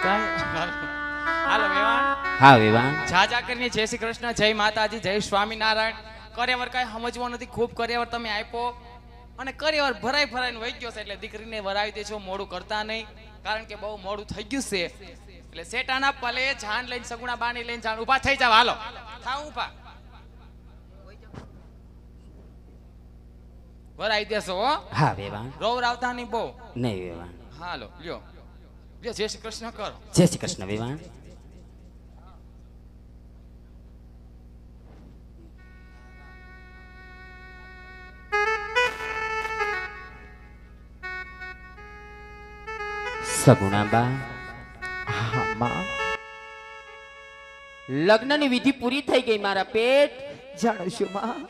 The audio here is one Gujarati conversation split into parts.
હાલો વેવાણ. હા વેવાણ. જાજા કરીને જય શ્રી કૃષ્ણ, જય માતાજી, જય સ્વામિનારાયણ. કર્યાવર કાંઈ સમજવા નથી, ખૂબ કર્યાવર તમે આપ્યો અને કર્યાવર ભરાઈ ભરાઈને વહી ગયો છે, એટલે દીકરીને વરાવી દેજો, મોડું કરતા નહીં, કારણ કે બહુ મોડું થઈ ગયું છે. એટલે શેટાના પલે જાન લઈને સગુણા બાની લઈને જાન ઊભા થઈ જાવ. હાલો થાવ ઊભા, વરાવી દેશો હો. હા વેવાણ. રોવ રાવતા નહીં બહુ. નહીં વેવાણ. હાલો લ્યો લ્યો, જય શ્રી કૃષ્ણ કરો. જય શ્રી કૃષ્ણ વેવાણ. સગુણાબા. હા માં. લગ્નની વિધિ પૂરી થઈ ગઈ મારા પેટ. જાણું છું માં.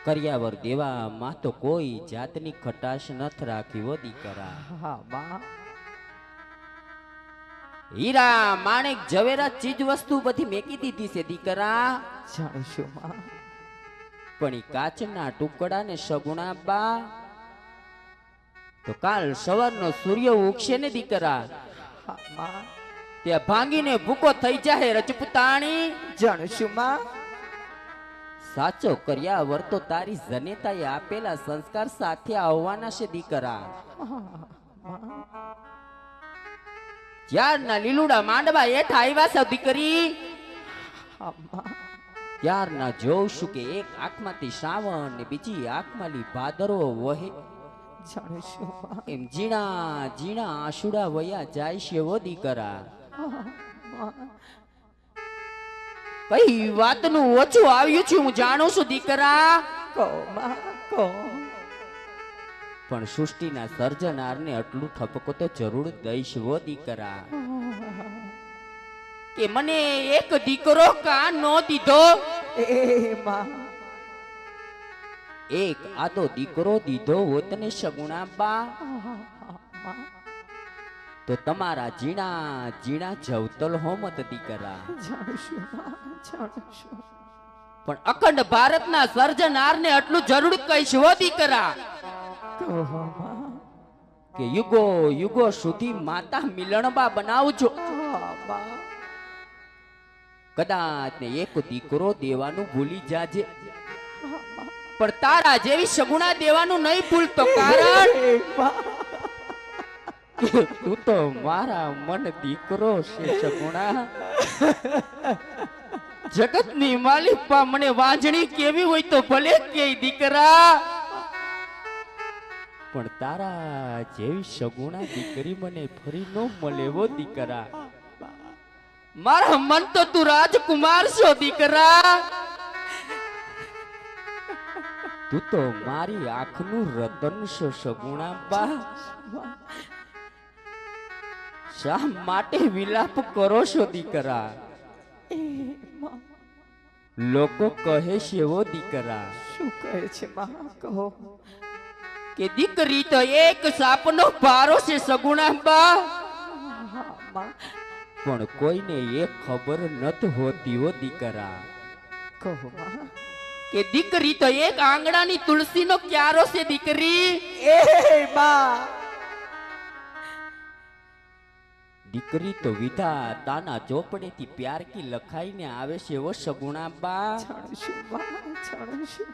કર્યાવર દેવા માં તો કોઈ જાતની ખટાશ નથ રાખી હો દીકરા. હા માં. હીરા માણેક ઝવેરા ચીજ વસ્તુ બધી મેકી દીધી છે દીકરા. જાણું છું માં. પણ ઈ કાચના ટુકડાને સગુણાબા તો કાલ સવારનો સૂર્ય ઉગશે ને દીકરા, હા માં. ત્યાં ભાંગીને ભૂકો થઈ જાય રજપૂતાણી. જાણું છું માં. સાચો કર્યાવર તો તારી જનેતાએ આપેલા સંસ્કાર સાથે આવવાના છે દીકરા. ત્યારના લીલુડા માંડવા હેઠ આવ્યા છે દીકરી. હા માં. ત્યારના જોઉં છું કે એક આંખમાંથી શ્રાવણ ને બીજી આંખમાંથી ભાદરવો વહે. જાણું છું માં. એમ ઝીણા ઝીણા આંસુડા વયા જાય છે વો દીકરા. કઈ વાતનું ઓછું આવ્યું છે હું જાણું છું દીકરા. કહો માં કહો. પણ સૃષ્ટિના સર્જનારને આટલું ઠપકો તો જરૂર દઈશ વો દીકરા. કે મને એક દીકરો કાં નો દીધો. એ માં. એક આદો દીકરો દીધો હોત ને સગુણાબા તો તમારા જીણા જીણા જવતલ હોમત દીકરા. જાણું છું માં. જાણું છું. પણ અખંડ ભારતના સર્જનારને આટલું જરૂર કહીશ હો દીકરા કહો માં. કે યુગો યુગો સુધી માતા મિલણબા બનાવજો. હા માં. કદાચ ને એક દીકરો દેવાનું ભૂલી જાજે, પણ તારા જેવી સગુણા દેવાનું નહીં ભૂલતો, કારણ એ માં. કે તું તો મારા મન દીકરો છે સગુણા. જગતની માલિકા મને વાંજણી કેવી હોય તો ભલે કે દીકરા, પણ તારા જેવી સગુણા દીકરી મને ફરી ન મળે હો દીકરા. મારા મન તો તું રાજકુમાર છો દીકરા. તું તો મારી આંખનું રતન છો સગુણાબા. શા માટે વિલાપ કરો છો દીકરા? એ માં. લોકો કહે છે વો દીકરા શું કહે છે માં? કહો. કે દીકરી તો એક સાપનો ભારો છે સગુણાબા. હા માં. પણ કોઈને એ ખબર નથી હોતી હો દીકરા કહો માં. કે દીકરી તો એક આંગણાની તુલસીનો ક્યારો છે દીકરી. એ માં. દીકરી તો વિધાતાના ચોપડેથી પ્યાર કી લખાઈને આવે છે વો સગુણાબા. જાણું છું માં. જાણું છું.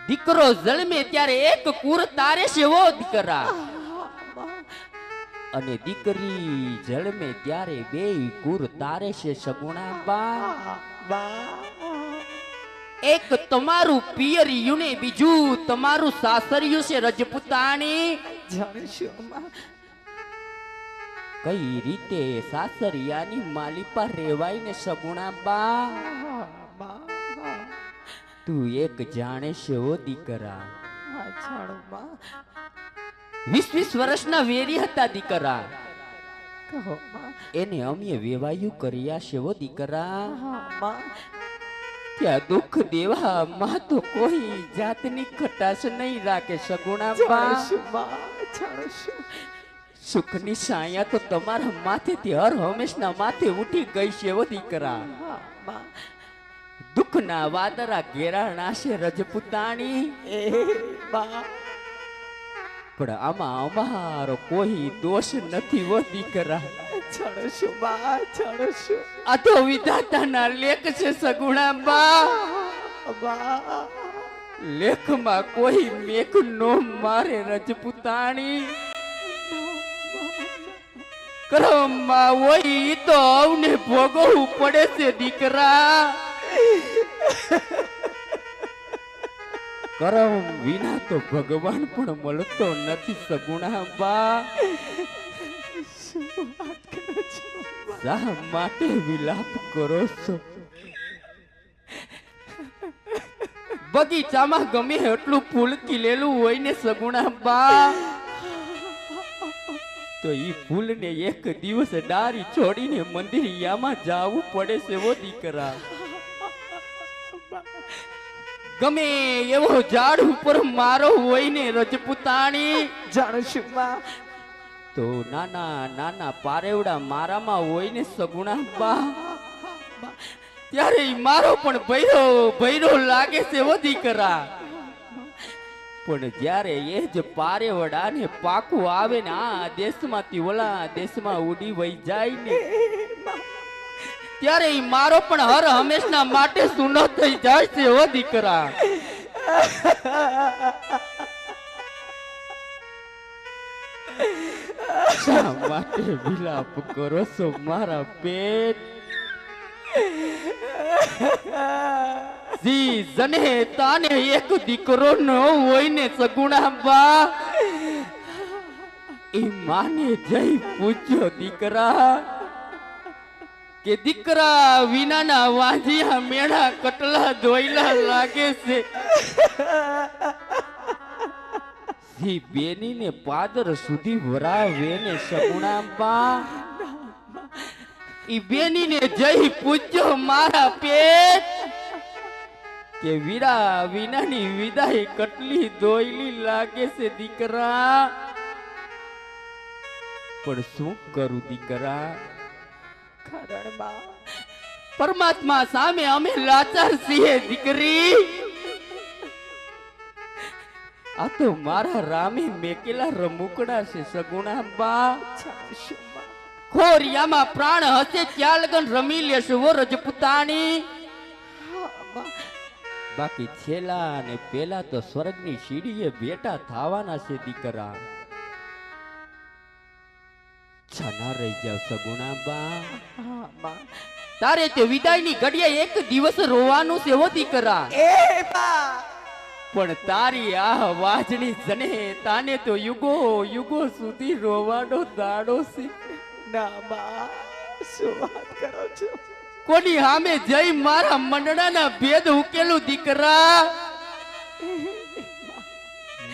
દીકરો જન્મે ત્યારે એક કુર તારે છે વો દીકરા, અને દીકરી જન્મે ત્યારે બે કુર તારે છે સગુણાબા. એક તમારું પિયરિયું ને બીજું તમારું સાસરિયું છે રજપૂતાણી. જાણું છું માં. કઈ રીતે સાસરિયાની માલિપા રેવાય ને સગુણાબા? તું એક જાણે છે ઓ દીકરા. જાણું માં. 20 વર્ષના વેરી હતા દીકરા, કહો માં. એને અમે વેવાયું કર્યા છે ઓ દીકરા. માં. ત્યાં દુઃખ દેવા માં તો કોઈ જાતની ખટાશ નહીં રાખે સગુણાબા. જાણું છું માં. જાણું છું. સુખની છાયા તો તમારા માથેથી હર હંમેશના માથે ઉઠી ગઈ છે ઓ દીકરા. માં. દુઃખના વાદળા ઘેરાણા છે રજપૂતાણી. એ માં. પણ આમાં અમારો કોઈ દોષ નથી વો દીકરા. જાણું છું બા જાણું છું આ તો વિધાતાના લેખ છે સગુણા બા. બા લેખમાં કોઈ મેઘ નો મારે રજપૂતાણી. કર્મમાં હોય ઈ તો અવને ભોગવવું પડે છે દીકરા. કર્મ વિના તો ભગવાન પણ મળતો નથી સગુણા બા. શા માટે વિલાપ કરો છો? બગીચામાં ગમે એટલું ફૂલ ખીલેલું હોય ને સગુણા બા, તો ઈ ફૂલને એક દિવસ ડારી છોડીને મંદિરિયામાં જાવું પડે છે વો દીકરા. ગમે એવો ઝાડ ઉપર મારો હોય ને રજપૂતાણી, જાણું છું બા તો નાના નાના પારેવડા મારામાં હોય ને સગુણા બા, ત્યારે ઈ મારો પણ ભૈરો ભૈરો લાગે છે વો દીકરા. પણ જ્યારે એ જ પારેવડા ને પાકું આવે ને આ દેશમાંથી ઓલા દેશમાં ઉડી વહી જાય ને, ત્યારે ઈ મારો પણ હર હંમેશના માટે સૂનો થઈ જાય છે ઓ દીકરા. શા માટે વિલાપ કરો છો મારા પેટ? જી જને તાને એક દીકરો ન હોય ને સગુણા બા, એ માને જઈ પૂછ્યો દીકરા કે દીકરા વિનાના વાંજિયા મેળા કટલા ધોઈલા લાગે છે. જી બેની ને પાદર સુધી વરાવે ને સગુણા બા, ઈ બેની ને જઈ પૂછ્યો મારા પેટ કે વીરા વિનાની વિદાય કટલી દોયલી લાગે છે દીકરા. પણ શું કરું દીકરા, કારણ બા પરમાત્મા સામે અમે લાચાર છીએ દીકરી. આ તો મારા રામે મેકેલા રમુકડા છે સગુણા બા. જાણું છું બા ખોરિયામાં પ્રાણ હશે ત્યાં લગન રમી લેશું વો રજપૂતાણી. બા બાકી છેલ્લા અને પેલા તો સ્વર્ગની સીડીએ બેટા થવાના છે દીકરા. છાના રહી જાવ સગુણા બા. બા તારે તે વિદાયની ઘડીએ એક દિવસ રોવાનું છે વો દીકરા. એ બા પણ તારી આ વાજણી જને તાને તો યુગો યુગો સુધી રોવાનો દાડો છે. ના બા શું વાત કરો છો? કોની સામે જઈ મારા મંડળાના ભેદ ઉકેલું દીકરા.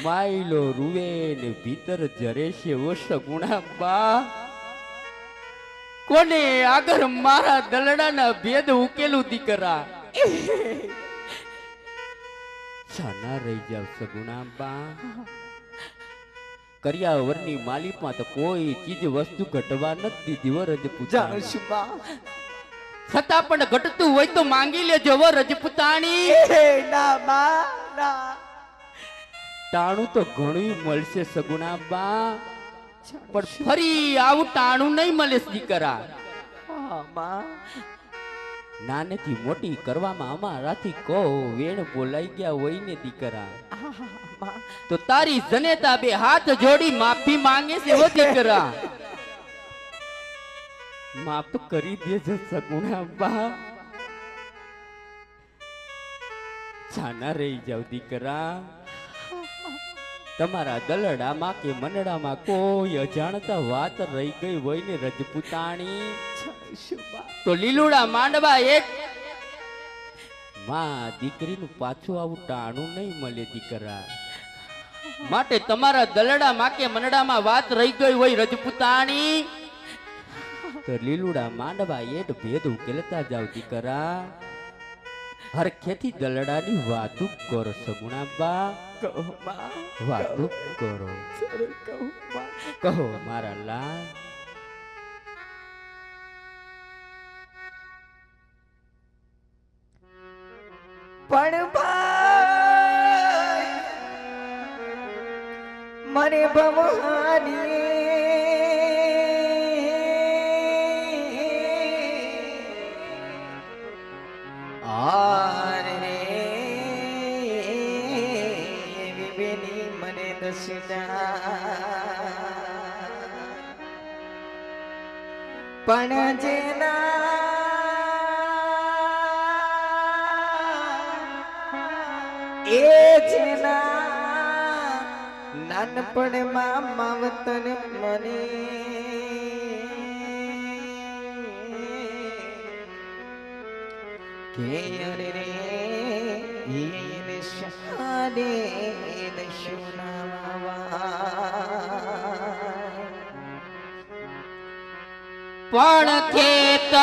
માયલો રૂવે ને ભીતર જરે છે ઓ સગુણા બા. કોને આગળ મારા દલડાના ભેદ ઉકેલું દીકરા. છાના રહી જાવ સગુણા બા. કર્યાવરની માલિકમાં તો કોઈ ચીજ વસ્તુ ઘટવા નથી દીધી વો રજપૂતાણી. જાણું છું બા છતાં પણ ઘટતું હોય તો માંગી લેજો વો રજપૂતાણી. ના બા ના ટાણું તો ઘણું મળશે સગુણા બા, જાણું પણ છું. ફરી આવું ટાણું નહીં મળે દીકરા. બા નાનેથી મોટી કરવામાં અમારાથી કહો વેણ બોલાઈ ગયા હોય ને દીકરા, બા તો તારી જનેતા બે હાથ જોડી માફી માંગે છે વો દીકરા. માફ કરી દેજો સગુણા બા. છાના રહી જાવ દીકરા. તમારા દલડામાં કે મનડામાં કોઈ અજાણતા વાત રહી ગઈ હોય ને રજપૂતાણી, જાણું છું બા તો લીલુડા માંડવા એક માં દીકરીનું પાછું આવું ટાણું નહીં મળે દીકરા. માટે તમારા દલડામાં કે મનડામાં વાત રહી ગઈ હોય રજપૂતાણી, તો લીલુડા માંડવા એટ ભેદ ઉકેલતા જાવ દીકરા. હરખેથી દલડાની વાતું કરો સગુણા બા. કહો બા વાતું કરો, જરૂર કહું બા કહો મારા લાલ. પણ ભાઈ મને ભવાની પણ જેના એ જેના નાનપણમાં માવતર મને કે અરે રે એને શાને પણ ખેત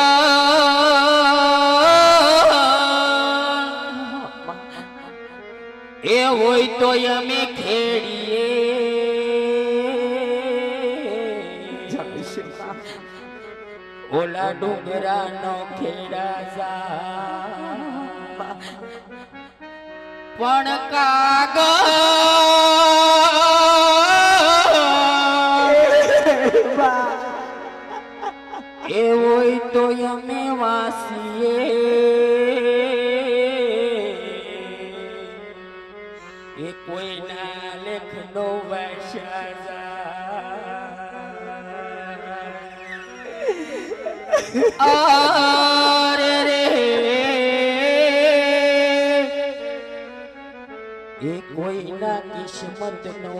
એ હોય તો અમે ખેડીએ ઓલા ડુંગરા નો ખેડા જા પણ એ હોય તો અમે વાસીએ એ કોઈના લેખનો અરે રે એ કોઈના કિસ્મત નો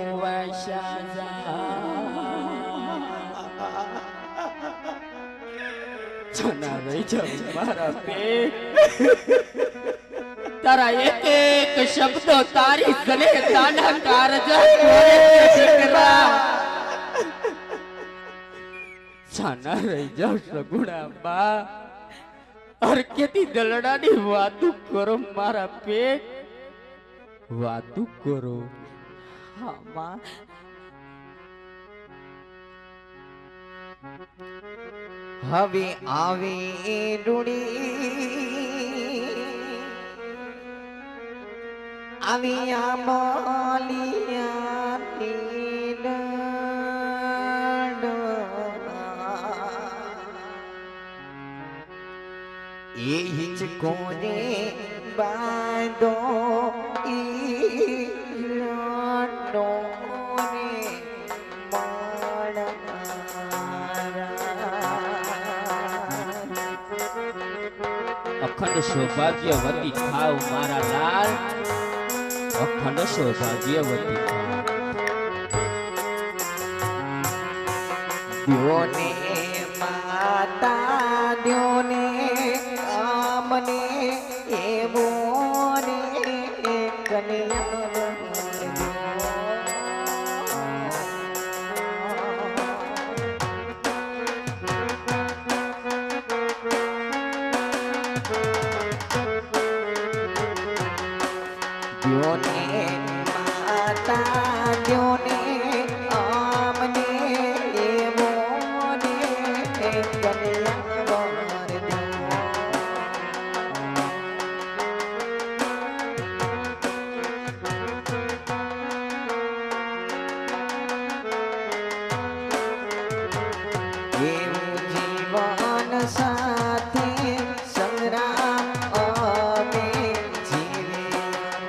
છના રહી જાવ મારા પેટ તારા એક એક શબ્દો તારી ગલે તાના કારજા દીકરા છના રહી જાવ સગુણા બા અરકેતી દલડાની વાતું કરો મારા પેટ વાતું કરો હા માં હવે આવે રૂડી આવી આમલિયા એ હિચકોને બાંધો અખંડ સૌભાગ્યવતી થાવ મારા લાલ અખંડ સૌભાગ્યવતી થાવ દ્યોને માતા દ્યોને આમને એવો ને કન્યા દ્યોને માતા દ્યોને આમને એવો ને કન્યા એવું જીવન સાથે સંગ્રામ અમે જીવે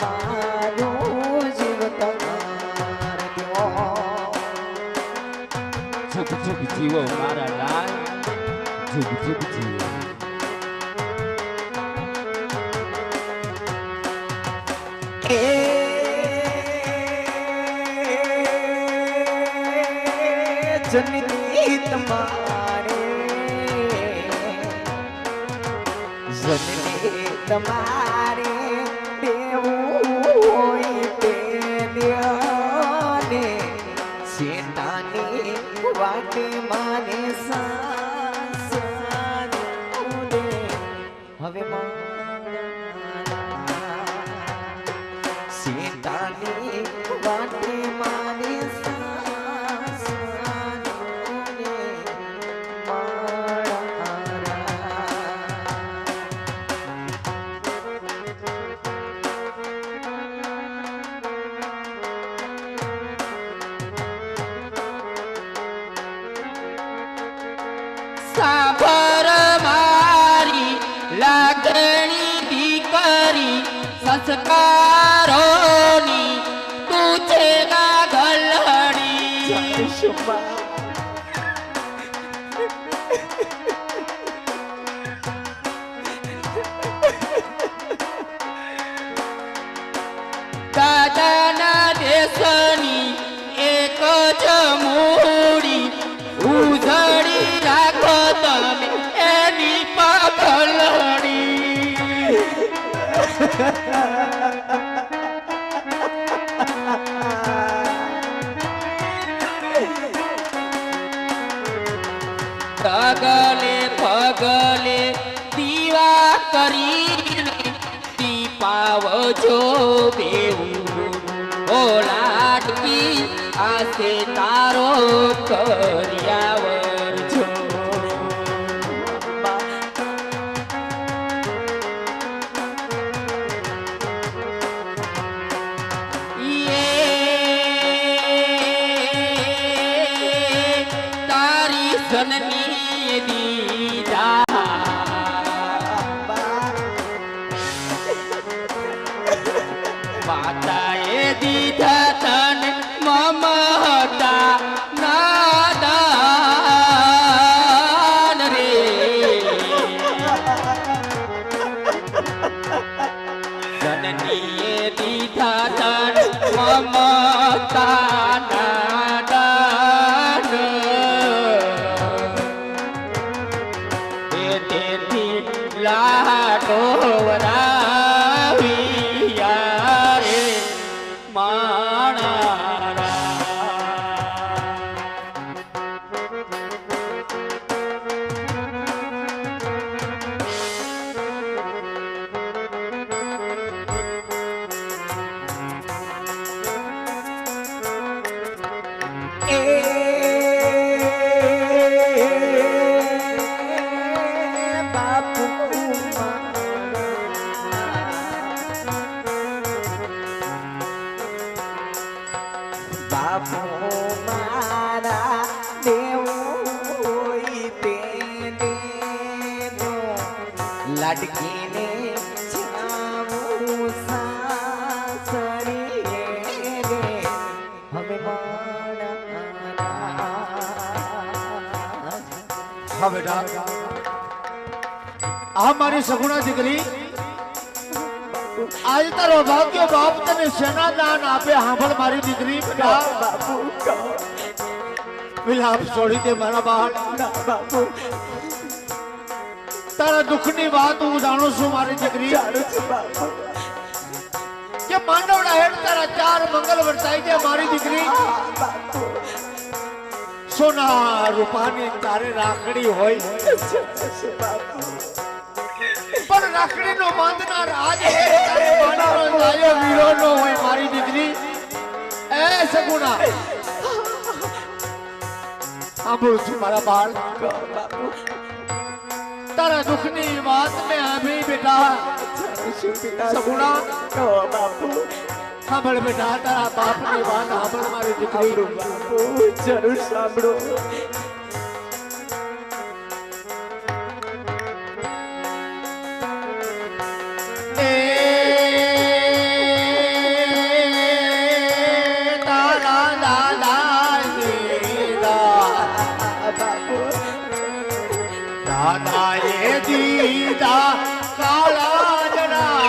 મારું જીવ તમાર જુગ જુગ જીવો મારા લાલ જુગ જુગ જીવો જનની તમારે જનની તમારે દેવું હોય તે દેને શેતાની વાટે માને સાસન દે હવે શેતાની વાટે માને સાબર મારી લાગણી દીકરી સંસ્કારોની તું છે ગાગલડી પગલે પગલે દીવા કરીને દીપાવજો બેવું ઓ લાડકી આસે તારો કર્યાવરજો તારી જનની દીધા માતાએ દીધા તને મમતા નાદાન રે જનનીએ દીધા તને મમતા નાદાન તેથી લાડો વરાવ્યા રે માણા બાપુ બાપુ મારા દેવું તેને લાડકીને જાવું સાસરીએ રે હવે હા બેટા આ મારી સગુણા દીકરી આજ તારો ભાગ્ય બાપ તને સેના દાન આપે સાંભળ મારી દીકરી બેટા બાપુ વિલાપ છોડી દે મારા બાળ બાપુ તારા દુઃખની વાત હું જાણું છું મારી દીકરી જાણું છું બાપુ કે માંડવડા હેઠ તારા ચાર મંગલ વર્તાઈ દે મારી દીકરી બાપુ સોના રૂપાની તારે રાખડી હોય બાપુ પણ રાખડીનો બાંધનાર આજે તારે માનવનો જાયો વીરો નો હોય મારી દીકરી એ સગુણા સાંભળું છું મારા બાળ બાપુ તારા દુઃખની વાત મેં સાંભળી બેટા સગુણા બાપુ સાંભળ બેટા તારા બાપની વાત સાંભળ મારી દીકરી બાપુ જરૂર સાંભળો તારા દાદાએ દીધા કાળા જડા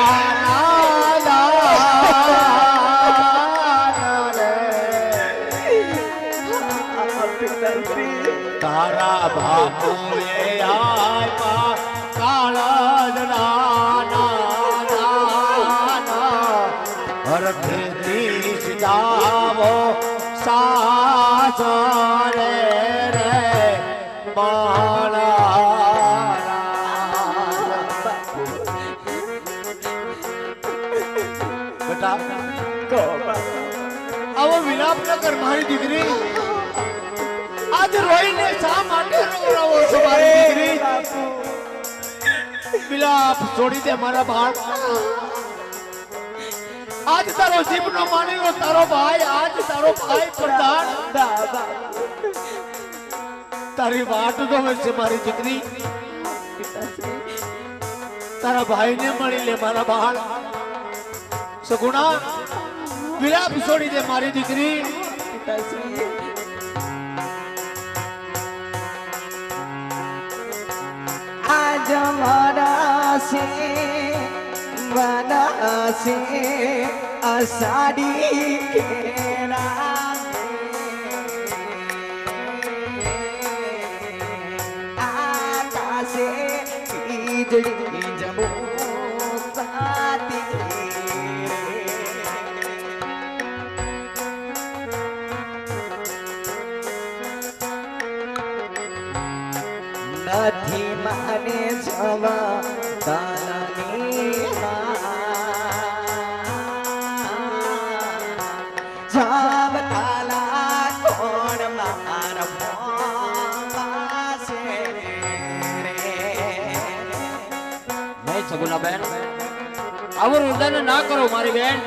તારા બાપુએ આપ્યા કાળા જડા હરખથી જાવો સાસરે રે બેટા આવો વિલાપ ન કર મારી દીકરી આજ રોઈને શા માટે રોવો છો મારી દીકરી વિલાપ છોડી દે મારા બાળ આજ તારો જીવનો માનેલો તારો ભાઈ આજ તારો ભાઈ પ્રધાન તારી વાટ જોવે છે મારી દીકરી તારા ભાઈને મળી લે મારા બાળ સગુણા વિલાપ છોડી દે મારી દીકરી આજ વરાસે વરાસે અષાઢી કેરા આકાશે વીજળી જબો સાતી નથી માને જવા દાનની જાવ તાલા કોણ માર પાસે નહીં સગુના બેન, આવું રુદન ના કરો મારી બેન.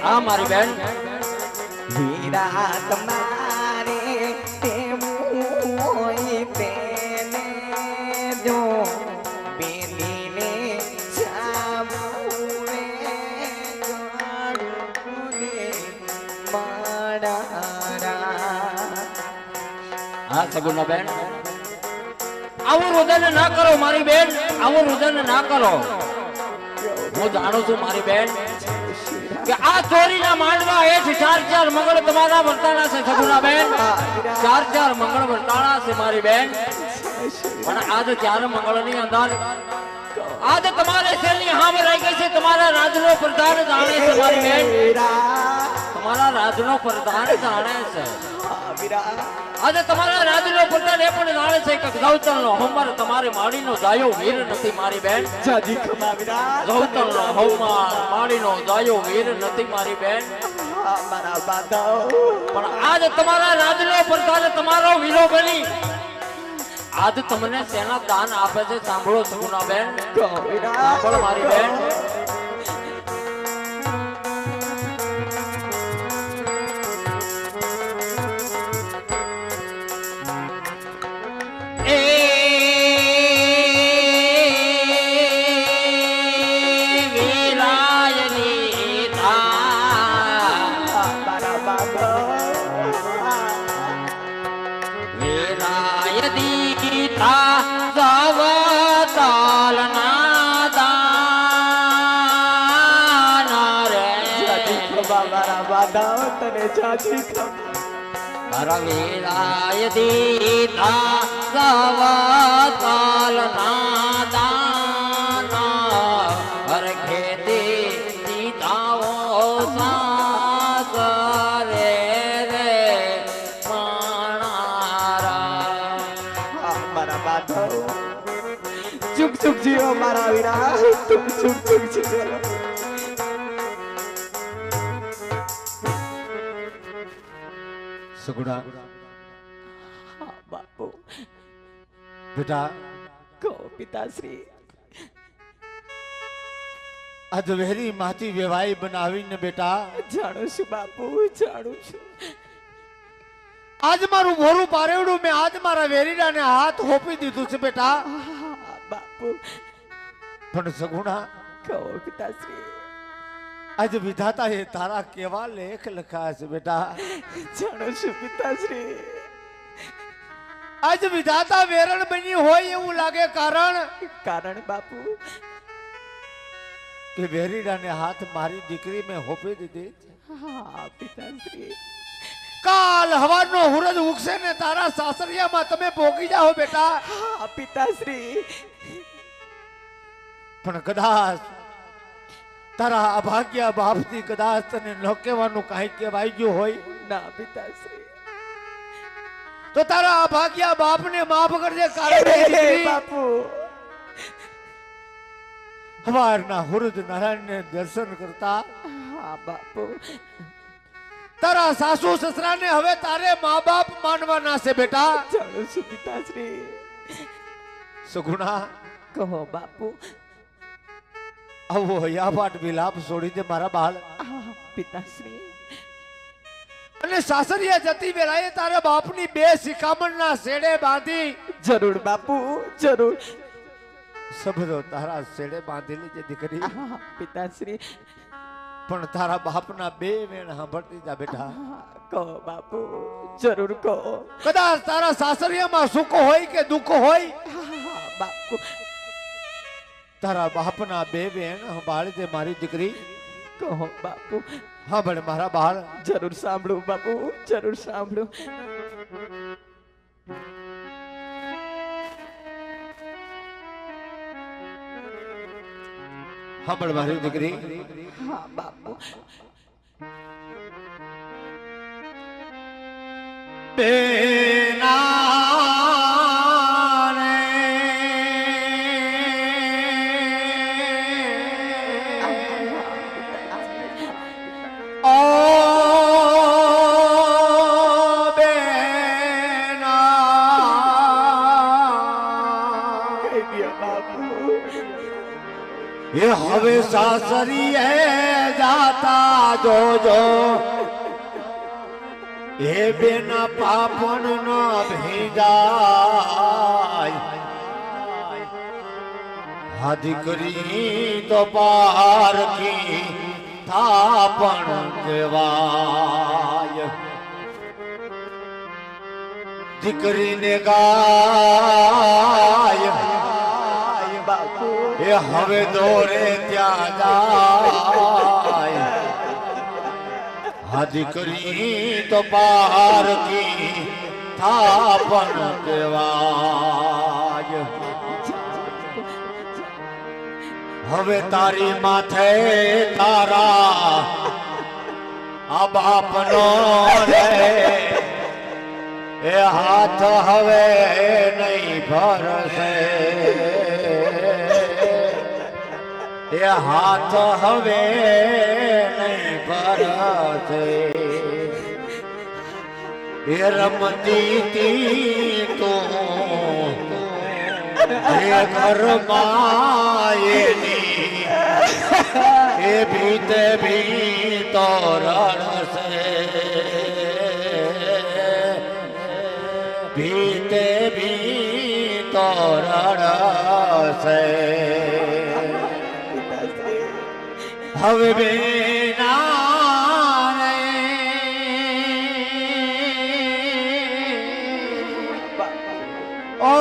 હા મારી બેન, વિરાટ મારે તેમોય તેને જો પેલીને જામુને ગણુને માડારા. હા સગુના બેન, આવું રુદન ના કરો મારી બેન, આવું રુદન ના કરો. હું જાણું છું મારી બેન કે આ ચોરીના માંડવા હેઠ ચાર ચાર મંગળ તમારા વર્તાણા છે સગુના બેન, ચાર ચાર મંગળ વર્તાણા છે મારી બેન. પણ આજ ચાર મંગળની અંદર આજ તમારે શેરની હામ રહી ગઈ છે. તમારા રાજનો પ્રધાન જાણે છે મારી બેન, તમારા રાજનો પ્રધાન જાણે છે. આજે તમારા રાજનો પ્રધાન એ પણ જાણે છે કે ગૌતમનો હોમર તમારી માળીનો જાયો વીર નથી મારી બેન. જાજી ખમા વિરાટ ગૌતમનો હોમર માળીનો જાયો વીર નથી મારી બેન. મારા બાંધવ પણ આજ તમારા રાજનો પ્રધાન તમારો વીરો બની આજ તમને સેના દાન આપે છે. સાંભળો સગુના બેન, સાંભળો મારી બેન. તને જાજી ખમા રવિરાય દીધા ગવતાલ નાદાના હરખેતે દીધાઓ સાસરે રે માણારા. મારા બાંધવ ચૂક ચૂક જીવો મારા વિરાટ, તું ચૂક ચૂક જીવો. સગુણા બાપુ બેટા, કહો પિતાશ્રી. આ ઝવેરી માથી વેવાઈ બનાવીને બેટા જાણું છું બાપુ, જાણું છું. આજ મારું મોરું પારેવડું મેં આજ મારા વેરીડાને હાથ હોપી દીધું છે બેટા. બાપુ પણ સગુણા કહો પિતાશ્રી. આજ વિધાતા એ તારા કેવા લેખ લખાયા છે બેટા. જાણું છું પિતાશ્રી. આજ વિધાતા વેરણ બની હોય એવું લાગે, કારણ બાપુ કે વેરીડાને હાથ મારી દીકરી મેં હોપી દીધી. હા પિતાશ્રી. કાલ હવાનો હુરજ ઉગશે ને તારા સાસરિયામાં તમે ભોગી જાઓ બેટા. હા પિતાશ્રી. પણ કદાચ તારા અભાગ્યા બાપથી કદાચ તને ન કહેવાનું કાંઈ કહેવાય ગયું હોય ના પિતાશ્રી. તો તારા અભાગ્યા બાપને માફ કરજે. કારણ બાપુ હવારના હુરજ નારાયણને દર્શન કરતા હા બાપુ. તારા સાસુ સસરાને હવે તારે મા બાપ માનવાના છે બેટા. જાણું છું પિતાશ્રી. સગુણા કહો બાપુ. આવો યાપાટ વિલાપ છોડી દે મારા બાળ. પિતાશ્રી. અને સાસરિયા જતી વેળાએ તારા બાપની બે શિખામણના શેડે બાંધી. જરૂર બાપુ, જરૂર. સબરો તારા શેડે બાંધી લેજે દીકરી. પિતાશ્રી. પણ તારા બાપના બે વેણ સાંભળતી જા બેટા. કહો બાપુ, જરૂર કહો. કદાચ તારા સાસરિયામાં સુખ હોય કે દુઃખ હોય, બાપુ તારા બાપના બે વેણ સંભાળી દે મારી દીકરી. કહો બાપુ. હા ભલે મારા બાળ. જરૂર સાંભળું બાપુ, જરૂર સાંભળું. સાંભળ મારી દીકરી હા બાપુ બેના રે ઓ ये हवे सासरी है जाता जोजो ये बिना पापन न भेजाय हादी करी तो पार की थापन केवाय दिकरी ने गाय એ હવે દોરે ત્યાં જાય હાજી કરી તો પાર કી થાપણ કહેવાય હવે તારી માથે તારા આ બાપનો રે એ હાથ હવે નહીં ભરશે એ હાથ હવે નહીં ભરશે એ રમતી તી તો એ ઘરમાં એની એ ભીતે ભીતો રડશે ભીતે ભીતો રડશે હવે બેના રે ઓ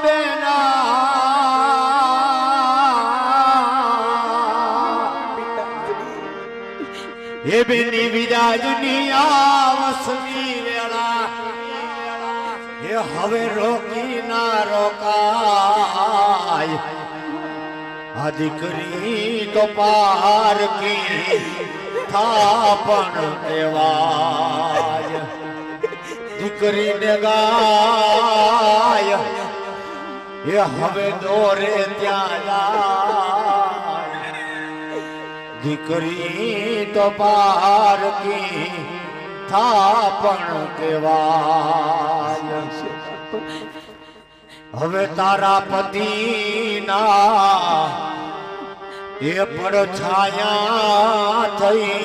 બેના એ બેની વિરાજની આવસની વેળા એ હવે રોકી ના રોકાય આ દીકરી તો પાર કી થાપણ કહેવાય દીકરીને ગાય એ હવે દોરે ત્યાં જાય દીકરી તો પાર કી થાપણ કહેવાય હવે તારા પતિના એ પડછાયા થઈ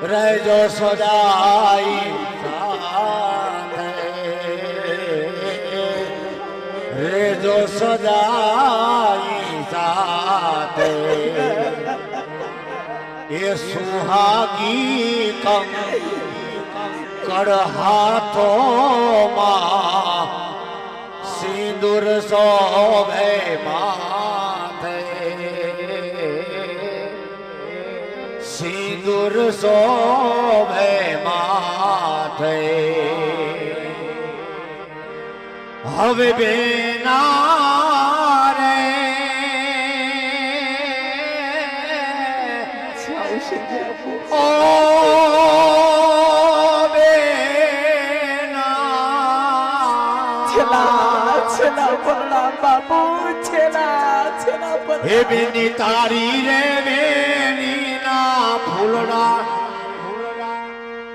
રહેજો સદાઈ સાથે રહેજો સદાઈ સાથે એ સુહાગી કડ હાથોમાં સિંદૂર શોભે માથે સિંદૂર શોભે માથે હવે બેના રે ઓ હે બેની તારી રે બેની ના ફૂલડા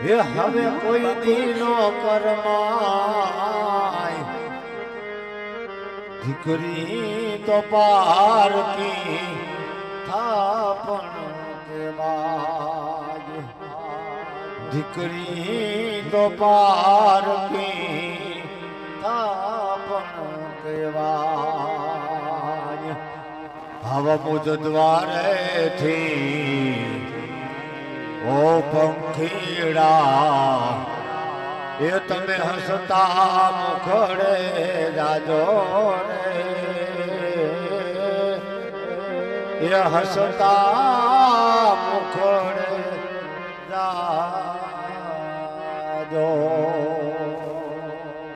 હે હવે કોઈ દીનો કરમાય દીકરી તો પાર કી થાપણ કહેવાય દીકરી તો પાર કી થાપણ કહેવાય હવા મુજ દ્વારેથી ઓ પંખીડા એ તમે હસતા મુખડે જાજો રે એ હસતા મુખડે જા